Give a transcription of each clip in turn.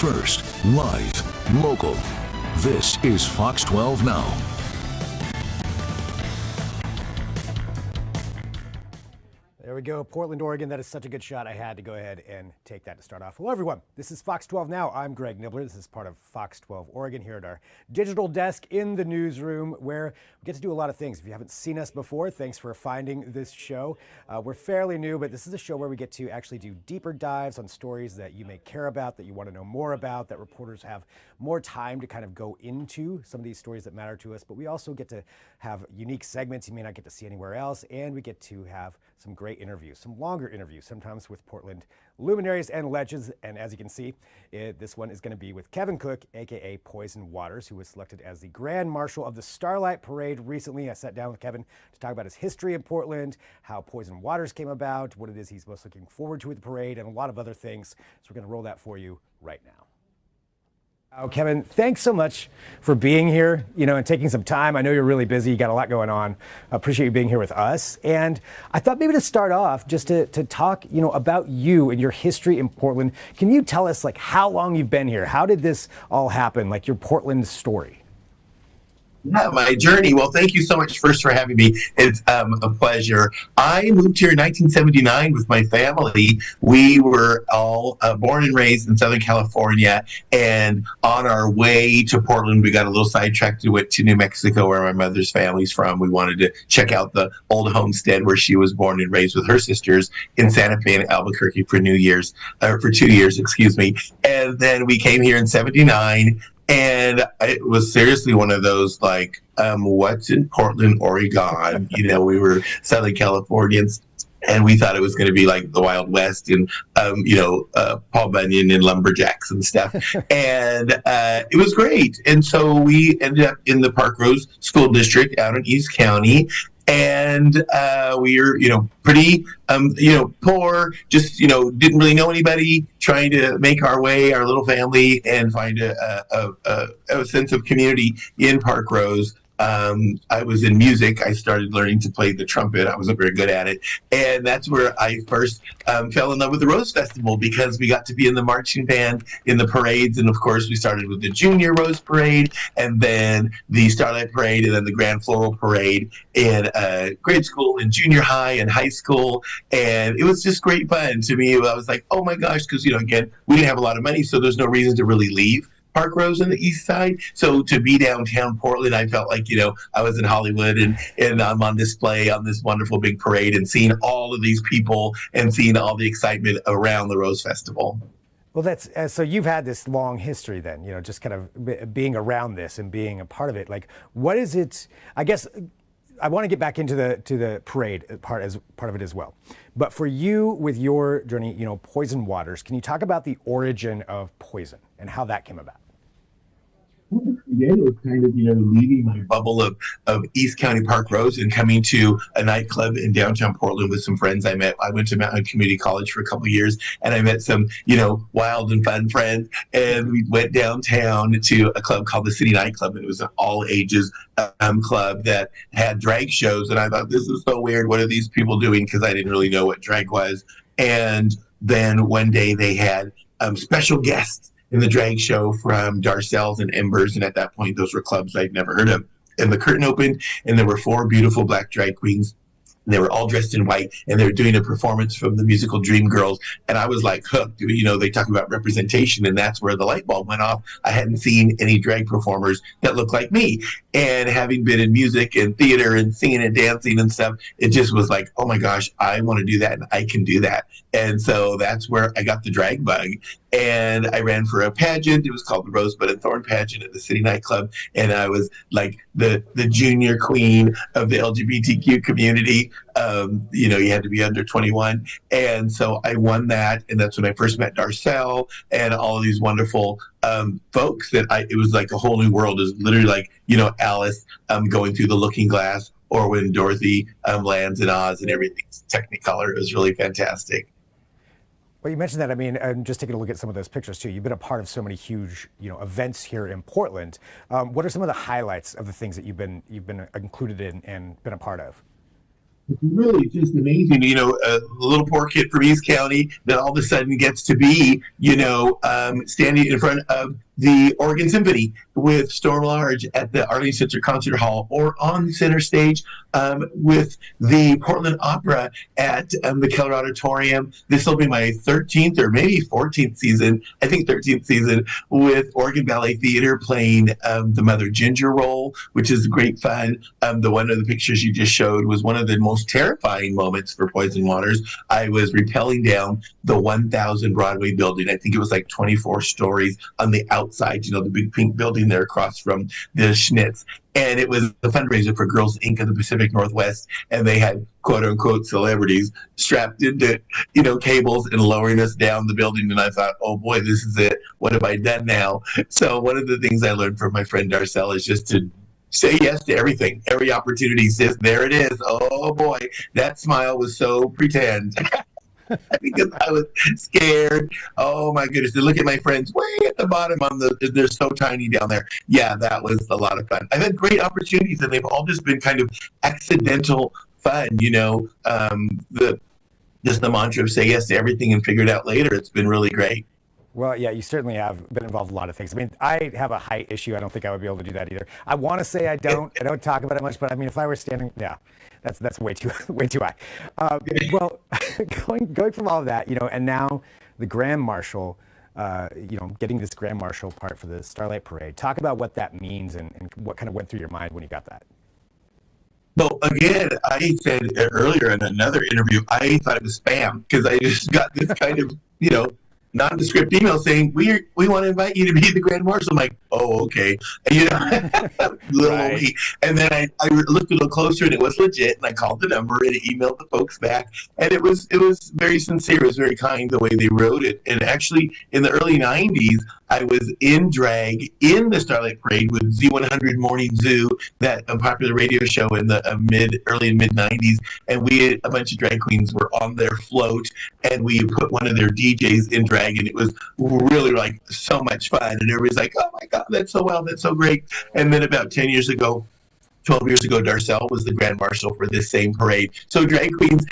First, live, local. This is Fox 12 Now. There we go, Portland, Oregon. That is such a good shot. I had to go ahead and take that to start off. Hello, everyone. This is Fox 12 Now. I'm Greg Nibbler. This is part of Fox 12 Oregon here at our digital desk in the newsroom where we get to do a lot of things. If you haven't seen us before, thanks for finding this show. We're fairly new, but this is a show where we get to actually do deeper dives on stories that you may care about, that you want to know more about, that reporters have more time to kind of go into some of these stories that matter to us. But we also get to have unique segments you may not get to see anywhere else, and we get to have some great interviews, some longer interviews, sometimes with Portland luminaries and legends. And as you can see, this one is going to be with Kevin Cook, aka Poison Waters, who was selected as the Grand Marshal of the Starlight Parade recently. I sat down with Kevin to talk about his history in Portland, how Poison Waters came about, what it is he's most looking forward to with the parade, and a lot of other things. So we're going to roll that for you right now. Kevin, thanks so much for being here, and taking some time. I know you're really busy. You got a lot going on. I appreciate you being here with us. And I thought maybe to start off, just to talk, about you and your history in Portland. Can you tell us, how long you've been here? How did this all happen, your Portland story? Yeah, my journey. Well, thank you so much first for having me. It's a pleasure. I moved here in 1979 with my family. We were all born and raised in Southern California, and on our way to Portland, we got a little sidetracked. We went to New Mexico, where my mother's family's from. We wanted to check out the old homestead where she was born and raised with her sisters in Santa Fe and Albuquerque for 2 years, excuse me. And then we came here in 79. And it was seriously one of those, what's in Portland, Oregon? We were Southern Californians, and we thought it was going to be like the Wild West and, Paul Bunyan and lumberjacks and stuff. And it was great. And so we ended up in the Park Rose School District out in East County. And we were, pretty, poor, just, didn't really know anybody, trying to make our way, our little family, and find a sense of community in Park Rose. I was in music. I started learning to play the trumpet. I wasn't very good at it. And that's where I first fell in love with the Rose Festival, because we got to be in the marching band in the parades. And of course, we started with the Junior Rose Parade, and then the Starlight Parade, and then the Grand Floral Parade in grade school and junior high and high school. And it was just great fun to me. I was like, oh my gosh, because, again, we didn't have a lot of money, so there's no reason to really leave Park Rose on the east side. So to be downtown Portland, I felt like, I was in Hollywood, and I'm on display on this wonderful big parade, and seeing all of these people and seeing all the excitement around the Rose Festival. Well, that's so you've had this long history then, just kind of being around this and being a part of it. What is it? I guess I want to get back into the parade part of it as well. But for you, with your journey, Poison Waters, can you talk about the origin of Poison and how that came about? It was kind of, leaving my bubble of East County Park Rose and coming to a nightclub in downtown Portland with some friends I met. I went to Mountain Community College for a couple of years, and I met some, wild and fun friends. And we went downtown to a club called the City Nightclub, and it was an all-ages club that had drag shows. And I thought, this is so weird. What are these people doing? Because I didn't really know what drag was. And then one day they had special guests in the drag show from Darcel's and Embers, and at that point, those were clubs I'd never heard of. And the curtain opened, and there were 4 beautiful black drag queens. And they were all dressed in white, and they were doing a performance from the musical Dreamgirls. And I was like hooked. They talk about representation, and that's where the light bulb went off. I hadn't seen any drag performers that looked like me. And having been in music and theater and singing and dancing and stuff, it just was like, oh my gosh, I want to do that, and I can do that. And so that's where I got the drag bug. And I ran for a pageant. It was called the Rosebud and Thorn pageant at the City Nightclub. And I was like the junior queen of the LGBTQ community. You had to be under 21. And so I won that. And that's when I first met Darcel and all of these wonderful folks it was like a whole new world. It was literally like, Alice going through the looking glass, or when Dorothy lands in Oz and everything's Technicolor. It was really fantastic. Well, you mentioned that. I mean, I'm just taking a look at some of those pictures too. You've been a part of so many huge, events here in Portland. What are some of the highlights of the things that you've been included in and been a part of? It's really just amazing, a little poor kid from East County that all of a sudden gets to be, standing in front of the Oregon Symphony with Storm Large at the Arlene Center Concert Hall, or on the center stage with the Portland Opera at the Keller Auditorium. This will be my 13th or maybe 14th season, I think 13th season, with Oregon Ballet Theater playing the Mother Ginger role, which is great fun. The one of the pictures you just showed was one of the most terrifying moments for Poison Waters. I was rappelling down the 1,000 Broadway building. I think it was like 24 stories on the outside, the big pink building there across from the Schnitz. And it was a fundraiser for Girls Inc. of the Pacific Northwest. And they had quote unquote celebrities strapped into, cables and lowering us down the building. And I thought, oh boy, this is it. What have I done now? So one of the things I learned from my friend Darcel is just to say yes to everything. Every opportunity says, there it is. Oh boy, that smile was so pretend. Because I was scared. Oh my goodness. To look at my friends way at the bottom they're so tiny down there. Yeah, that was a lot of fun. I've had great opportunities and they've all just been kind of accidental fun, just the mantra of say yes to everything and figure it out later. It's been really great. Well, yeah, you certainly have been involved in a lot of things. I mean, I have a height issue. I don't think I would be able to do that either. I want to say I don't talk about it much, but I mean, if I were standing, yeah, that's way too high. Well, going from all of that, and now the Grand Marshal, getting this Grand Marshal part for the Starlight Parade. Talk about what that means and what kind of went through your mind when you got that. Well, again, I said earlier in another interview, I thought it was spam because I just got this kind of, nondescript email saying we want to invite you to be the Grand Marshal. I'm like, oh, okay, little right. me. And then I looked a little closer, and it was legit. And I called the number and emailed the folks back, and it was very sincere. It was very kind the way they wrote it. And actually, in the early '90s, I was in drag in the Starlight Parade with Z100 Morning Zoo, that popular radio show in the early and mid '90s, and a bunch of drag queens were on their float, and we put one of their DJs in drag, and it was really like so much fun, and everybody's like, oh my God, that's so well, that's so great. And then about 12 years ago, Darcel was the Grand Marshal for this same parade. So drag queens,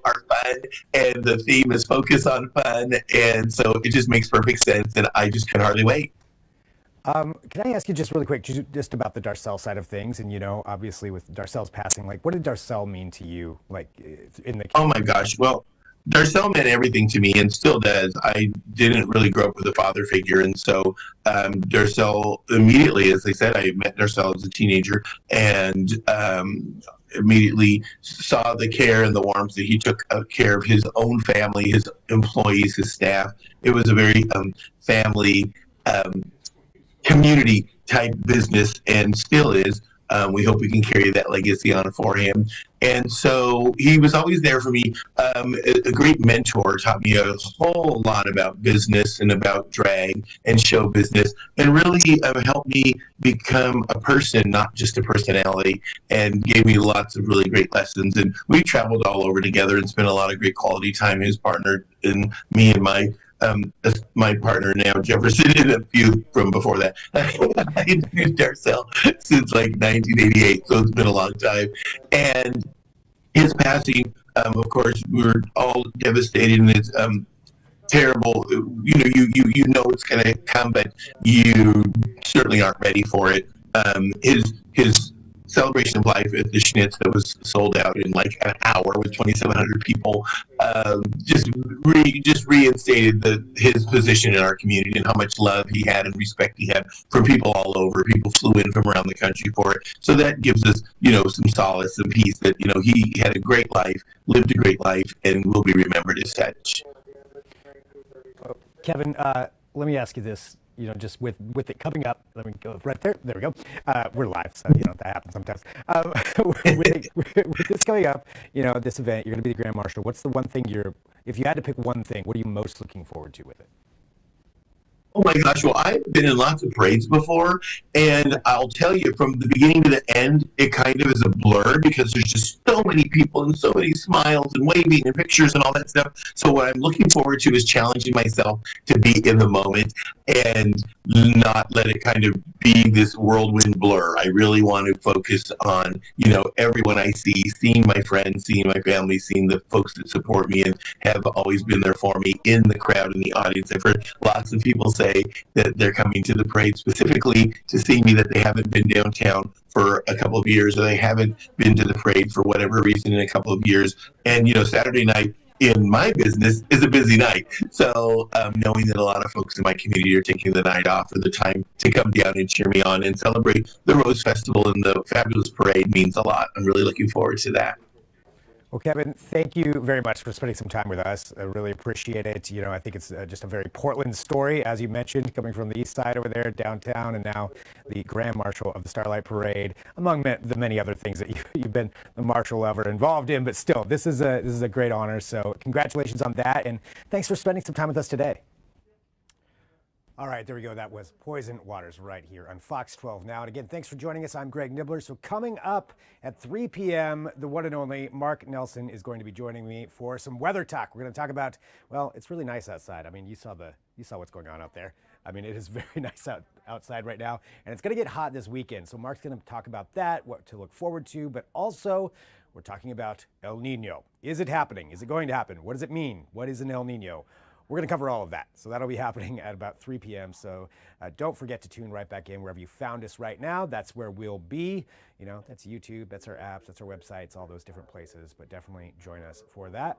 are fun, and the theme is focus on fun, and so it just makes perfect sense, and I just can hardly wait. Can I ask you just really quick, just about the Darcel side of things, and obviously with Darcel's passing, like, what did Darcel mean to you, like in the? Oh my gosh, well, Darcel meant everything to me and still does. I didn't really grow up with a father figure, and so Darcel immediately, as I said, I met Darcel as a teenager, and immediately saw the care and the warmth that he took care of his own family, his employees, his staff. It was a very family, community type business, and still is. We hope we can carry that legacy on for him. And so he was always there for me, a great mentor, taught me a whole lot about business and about drag and show business, and really helped me become a person, not just a personality, and gave me lots of really great lessons. And we traveled all over together and spent a lot of great quality time, his partner and me and my partner now, Jefferson, and a few from before that. I've known Darcel since like 1988, so it's been a long time. And his passing, of course, we were all devastated, and it's terrible. You know it's going to come, but you certainly aren't ready for it. His celebration of life at the Schnitz that was sold out in like an hour with 2,700 people, just reinstated his position in our community and how much love he had and respect he had for people all over. People flew in from around the country for it. So that gives us, some solace and peace that, he had a great life, lived a great life, and will be remembered as such. Kevin, let me ask you this. Just with it coming up, let me go right there. There we go. We're live, so that happens sometimes. With this coming up, this event, you're going to be the Grand Marshal. What's the one thing if you had to pick one thing, what are you most looking forward to with it? Oh my gosh, well, I've been in lots of parades before, and I'll tell you, from the beginning to the end, it kind of is a blur because there's just so many people and so many smiles and waving and pictures and all that stuff. So what I'm looking forward to is challenging myself to be in the moment. and not let it kind of be this whirlwind blur. I really want to focus on, everyone I see, seeing my friends, seeing my family, seeing the folks that support me and have always been there for me in the crowd, in the audience. I've heard lots of people say that they're coming to the parade specifically to see me, that they haven't been downtown for a couple of years, or they haven't been to the parade for whatever reason in a couple of years. And, Saturday night in my business is a busy night. So knowing that a lot of folks in my community are taking the night off or the time to come down and cheer me on and celebrate the Rose Festival and the fabulous parade means a lot. I'm really looking forward to that. Well, Kevin, thank you very much for spending some time with us. I really appreciate it. I think it's just a very Portland story, as you mentioned, coming from the east side over there, downtown, and now the Grand Marshal of the Starlight Parade, among the many other things that you've been the Marshal ever involved in. But still, this is a great honor. So congratulations on that, and thanks for spending some time with us today. All right, there we go. That was Poison Waters right here on Fox 12 Now. And again, thanks for joining us. I'm Greg Nibbler. So coming up at 3 p.m., the one and only Mark Nelson is going to be joining me for some weather talk. We're going to talk about, well, it's really nice outside. I mean, you saw what's going on out there. I mean, it is very nice outside right now, and it's going to get hot this weekend. So Mark's going to talk about that, what to look forward to, but also we're talking about El Nino. Is it happening? Is it going to happen? What does it mean? What is an El Nino? We're going to cover all of that. So that'll be happening at about 3 p.m. So don't forget to tune right back in wherever you found us right now. That's where we'll be. That's YouTube, that's our apps, that's our websites, all those different places. But definitely join us for that.